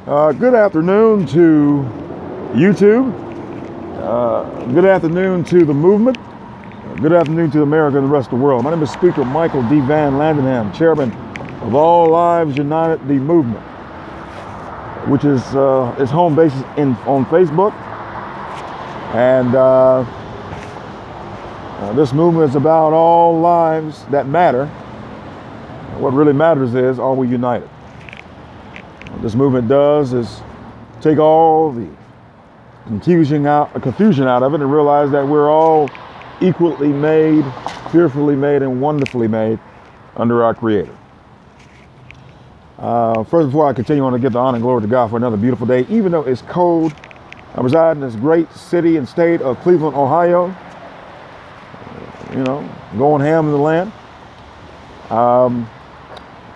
Good afternoon to YouTube. Good afternoon to the movement. Good afternoon to America and the rest of the world. My name is Speaker Michael D. Van Landingham, Chairman of All Lives United, the movement, which is its home base on Facebook. And this movement is about all lives that matter. What really matters is, are we united? What this movement does is take all the confusion out of it and realize that we're all equally made, fearfully made, and wonderfully made under our Creator. First, before I continue, I want to give the honor and glory to God for another beautiful day. Even though it's cold, I reside in this great city and state of Cleveland, Ohio. Going ham in the land.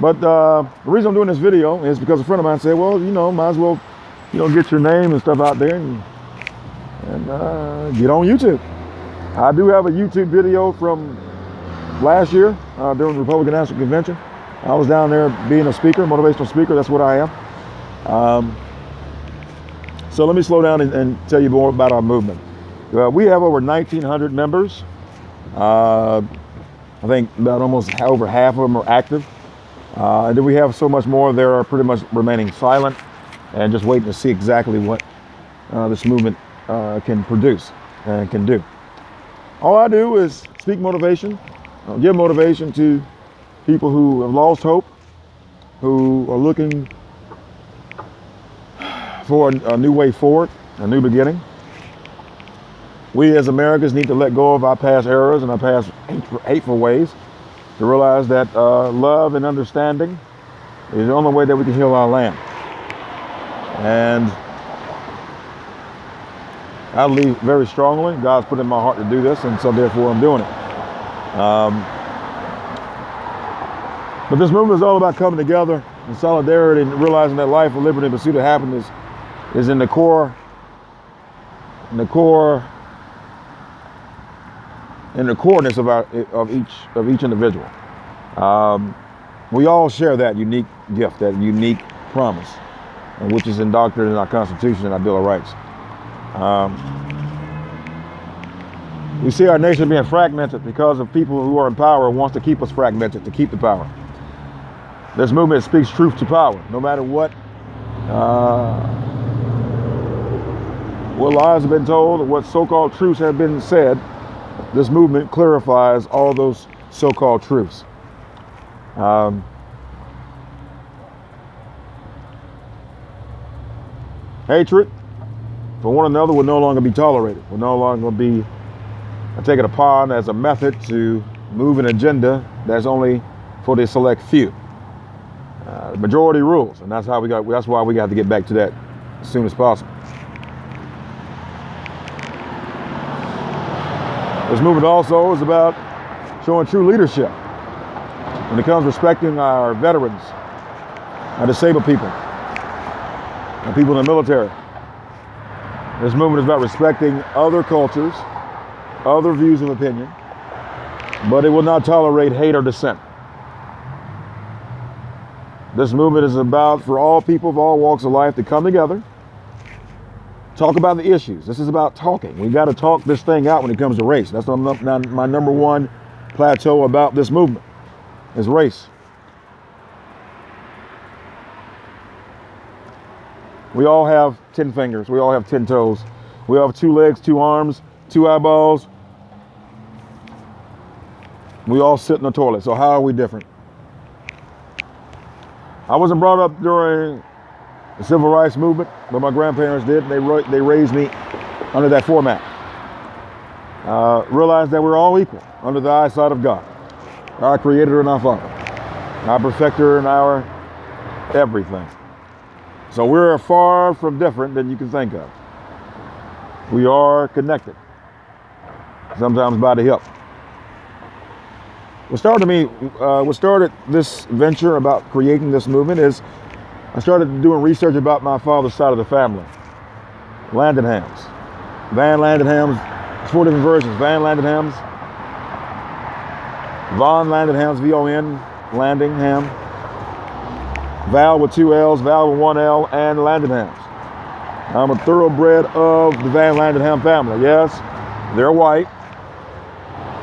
But the reason I'm doing this video is because a friend of mine said, well, might as well, get your name and stuff out there and get on YouTube. I do have a YouTube video from last year during the Republican National Convention. I was down there being a speaker, motivational speaker. That's what I am. So let me slow down and tell you more about our movement. We have over 1,900 members. I think about almost over half of them are active. And then we have so much more that are pretty much remaining silent and just waiting to see exactly what this movement can produce and can do. All I do is speak motivation, give motivation to people who have lost hope, who are looking for a new way forward, a new beginning. We as Americans need to let go of our past errors and our past hateful ways to realize that love and understanding is the only way that we can heal our land. And I believe very strongly God's put in my heart to do this, and so therefore I'm doing it. But this movement is all about coming together in solidarity and realizing that life, liberty, and pursuit of happiness is in the coreness of each individual. We all share that unique gift, that unique promise, which is indoctrinated in our Constitution and our Bill of Rights. We see our nation being fragmented because of people who are in power and wants to keep us fragmented, to keep the power. This movement speaks truth to power. No matter what lies have been told, or what so-called truths have been said, this movement clarifies all those so-called truths. Hatred for one another will no longer be tolerated, will no longer be taken upon as a method to move an agenda that's only for the select few. The majority rules, and that's why we got to get back to that as soon as possible. This movement also is about showing true leadership when it comes to respecting our veterans, our disabled people, and people in the military. This movement is about respecting other cultures, other views of opinion, but it will not tolerate hate or dissent. This movement is about for all people of all walks of life to come together, talk about the issues. This is about talking. We got to talk this thing out when it comes to race. That's my number one plateau about this movement is race. We all have 10 fingers. We all have 10 toes. We all have 2 legs, 2 arms, 2 eyeballs. We all sit in the toilet. So how are we different? I wasn't brought up during the civil rights movement, but my grandparents did. They raised me under that format. Realized that we're all equal under the eyesight of God, our Creator and our Father, our Perfecter and our everything. So we're far from different than you can think of. We are connected, sometimes by the hip. What started this venture about creating this movement is I started doing research about my father's side of the family, Landinghams. Van Landinghams, 4 different versions. Van Landinghams, Von Landinghams, V-O-N, Landingham, Val with 2 L's, Val with 1 L, and Landenhams. I'm a thoroughbred of the Van Landenham family. Yes, they're white,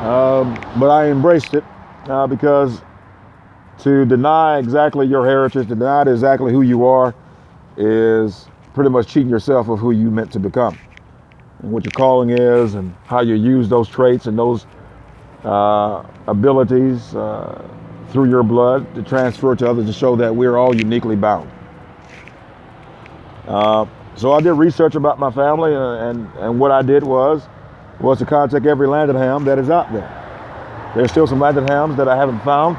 but I embraced it because to deny exactly your heritage, to deny exactly who you are, is pretty much cheating yourself of who you meant to become, and what your calling is, and how you use those traits and those abilities through your blood to transfer to others, to show that we're all uniquely bound. So I did research about my family, and what I did was to contact every Landenham that is out there. There's still some Landenhams that I haven't found.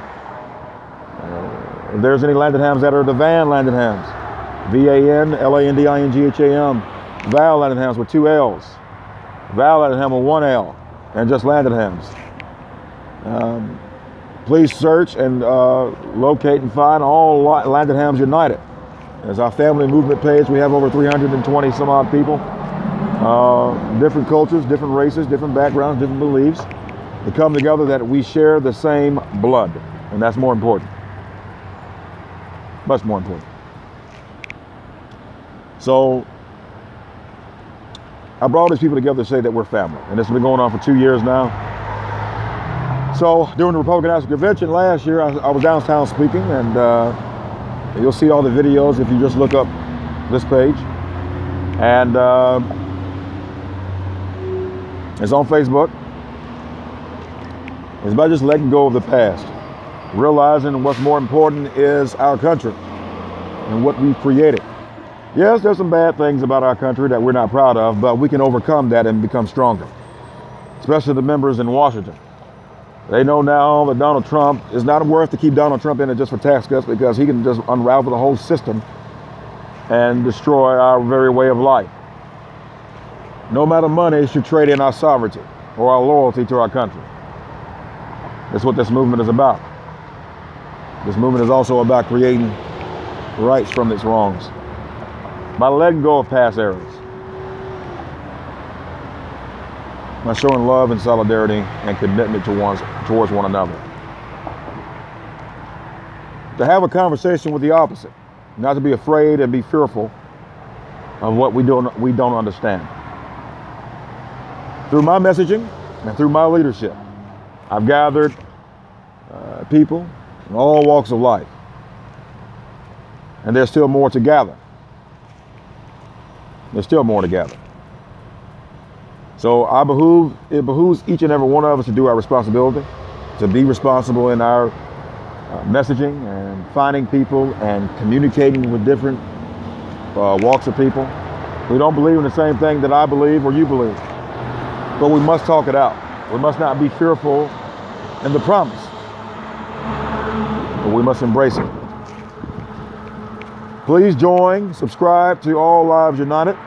If there's any Landenhams that are the Van Landenhams, VANLANDINGHAM, Val Landenhams with 2 L's, Val Landenham with 1 L, and just Landenhams. Please search and locate and find all Landenhams United. As our family movement page, we have over 320 some odd people, different cultures, different races, different backgrounds, different beliefs. They come together that we share the same blood, and that's more important. Much more important. So I brought all these people together to say that we're family, and this has been going on for 2 years now. So during the Republican National Convention last year, I was downtown speaking, and you'll see all the videos if you just look up this page. And it's on Facebook. It's about just letting go of the past, realizing what's more important is our country and what we've created. Yes, there's some bad things about our country that we're not proud of, but we can overcome that and become stronger, especially the members in Washington. They know now that Donald Trump is not worth to keep Donald Trump in it just for tax cuts, because he can just unravel the whole system and destroy our very way of life. No amount of money should trade in our sovereignty or our loyalty to our country. That's what this movement is about. This movement is also about creating rights from its wrongs by letting go of past errors, by showing love and solidarity and commitment towards one another. To have a conversation with the opposite, not to be afraid and be fearful of what we don't understand. Through my messaging and through my leadership, I've gathered people in all walks of life, and there's still more to gather. There's still more to gather. So it behooves each and every one of us to do our responsibility, to be responsible in our messaging and finding people and communicating with different walks of people. We don't believe in the same thing that I believe or you believe, but we must talk it out. We must not be fearful in the promise, but we must embrace it. Please subscribe to All Lives United.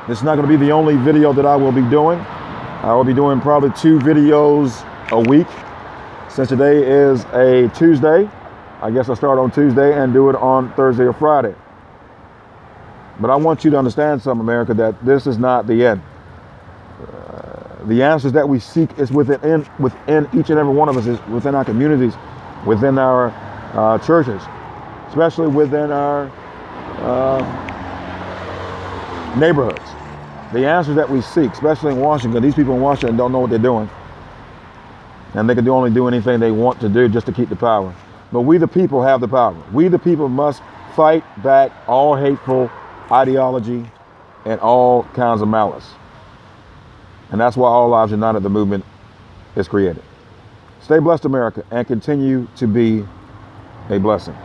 This is not going to be the only video that I will be doing. I will be doing probably 2 videos a week. Since today is a Tuesday, I guess I'll start on Tuesday and do it on Thursday or Friday. But I want you to understand something, America, that this is not the end. The answers that we seek is within each and every one of us, is within our communities, within our churches, especially within our neighborhoods. The answers that we seek, especially in Washington, these people in Washington don't know what they're doing, and they can only do anything they want to do just to keep the power. But we the people have the power. We the people must fight back all hateful ideology and all kinds of malice. And that's why All Lives United, the movement, is created. Stay blessed, America, and continue to be a blessing.